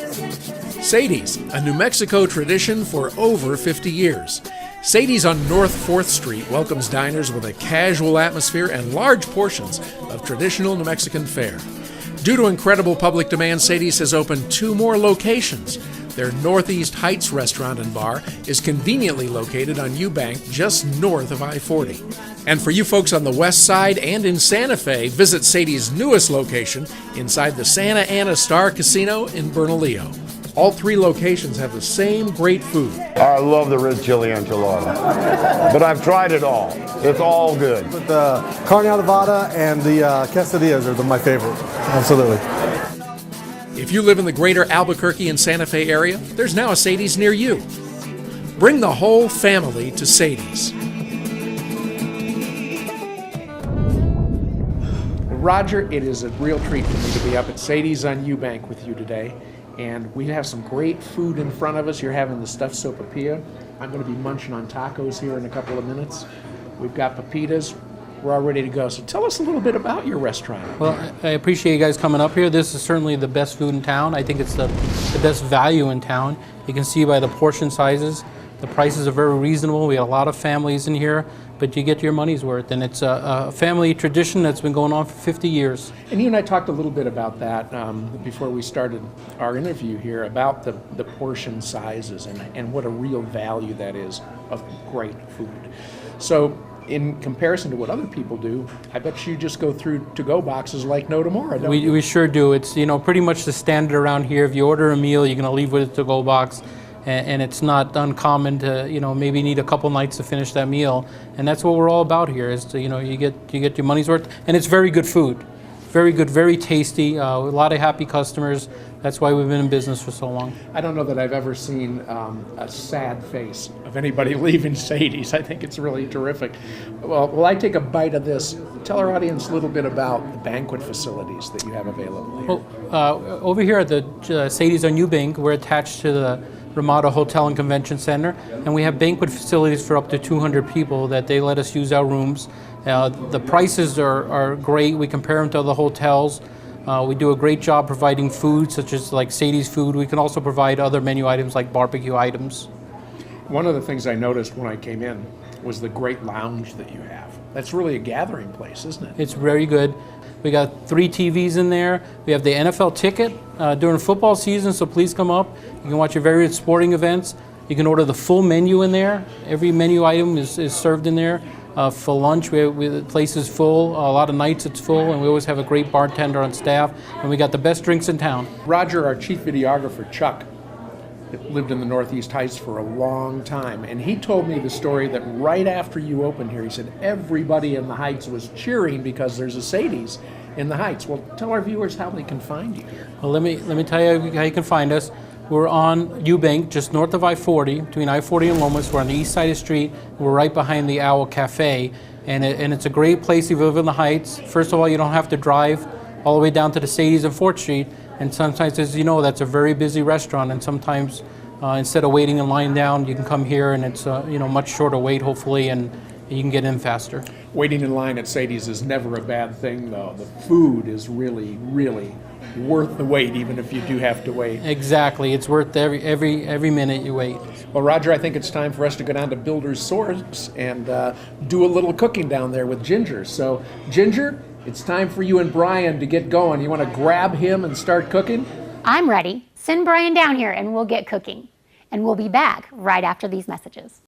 Sadies, a New Mexico tradition for over 50 years. Sadies on North 4th Street welcomes diners with a casual atmosphere and large portions of traditional New Mexican fare. Due to incredible public demand, Sadies has opened 2 more locations. Their Northeast Heights restaurant and bar is conveniently located on Eubank, just north of I-40. And for you folks on the west side and in Santa Fe, visit Sadie's newest location inside the Santa Ana Star Casino in Bernalillo. All 3 locations have the same great food. I love the red chili enchilada, but I've tried it all. It's all good. But the carne adovada and the quesadillas are my favorite. Absolutely. If you live in the greater Albuquerque and Santa Fe area, there's now a Sadies near you. Bring the whole family to Sadies. Roger, it is a real treat for me to be up at Sadies on Eubank with you today. And we have some great food in front of us. You're having the stuffed sopapilla. I'm going to be munching on tacos here in a couple of minutes. We've got pepitas. We're all ready to go. So tell us a little bit about your restaurant. Well, I appreciate you guys coming up here. This is certainly the best food in town. I think it's the best value in town. You can see by the portion sizes. The prices are very reasonable. We have a lot of families in here, but you get your money's worth. And it's a family tradition that's been going on for 50 years. And you and I talked a little bit about that before we started our interview here, about the portion sizes and what a real value that is of great food. So in comparison to what other people do, I bet you just go through to-go boxes like no tomorrow, don't you? We sure do. It's pretty much the standard around here. If you order a meal, you're going to leave with a to-go box. And it's not uncommon to maybe need a couple nights to finish that meal, and that's what we're all about here. Is to you get your money's worth, and it's very good food, very good, very tasty. A lot of happy customers. That's why we've been in business for so long. I don't know that I've ever seen a sad face of anybody leaving Sadie's. I think it's really terrific. Well, will I take a bite of this? Tell our audience a little bit about the banquet facilities that you have available here. Well, over here at the Sadies on Eubank, we're attached to the Ramada Hotel and Convention Center, and we have banquet facilities for up to 200 people that they let us use our rooms. The prices are great. We compare them to other hotels. We do a great job providing food, such as like Sadie's food. We can also provide other menu items like barbecue items. One of the things I noticed when I came in was the great lounge that you have. That's really a gathering place, isn't it? It's very good. We got 3 TVs in there. We have the NFL ticket during football season, so please come up. You can watch your various sporting events. You can order the full menu in there. Every menu item is served in there. For lunch, the place is full. A lot of nights it's full, and we always have a great bartender on staff, and we got the best drinks in town. Roger, our chief videographer, Chuck, lived in the Northeast Heights for a long time, and he told me the story that right after you opened here, he said everybody in the Heights was cheering because there's a Sadie's in the Heights. Well, tell our viewers how they can find you here. Well, let me tell you how you can find us. We're on Eubank, just north of I-40, between I-40 and Lomas. We're on the east side of the street. We're right behind the Owl Cafe, and it's a great place if you live in the Heights. First of all, you don't have to drive all the way down to the Sadies on 4th Street. And sometimes, as you know, that's a very busy restaurant, and sometimes instead of waiting in line down, you can come here, and it's much shorter wait, hopefully, and you can get in faster. Waiting in line at Sadie's is never a bad thing, though. The food is really, really worth the wait, even if you do have to wait. Exactly. It's worth every minute you wait. Well, Roger, I think it's time for us to go down to Builder's Source and do a little cooking down there with Ginger. So, Ginger, it's time for you and Brian to get going. You want to grab him and start cooking? I'm ready. Send Brian down here and we'll get cooking. And we'll be back right after these messages.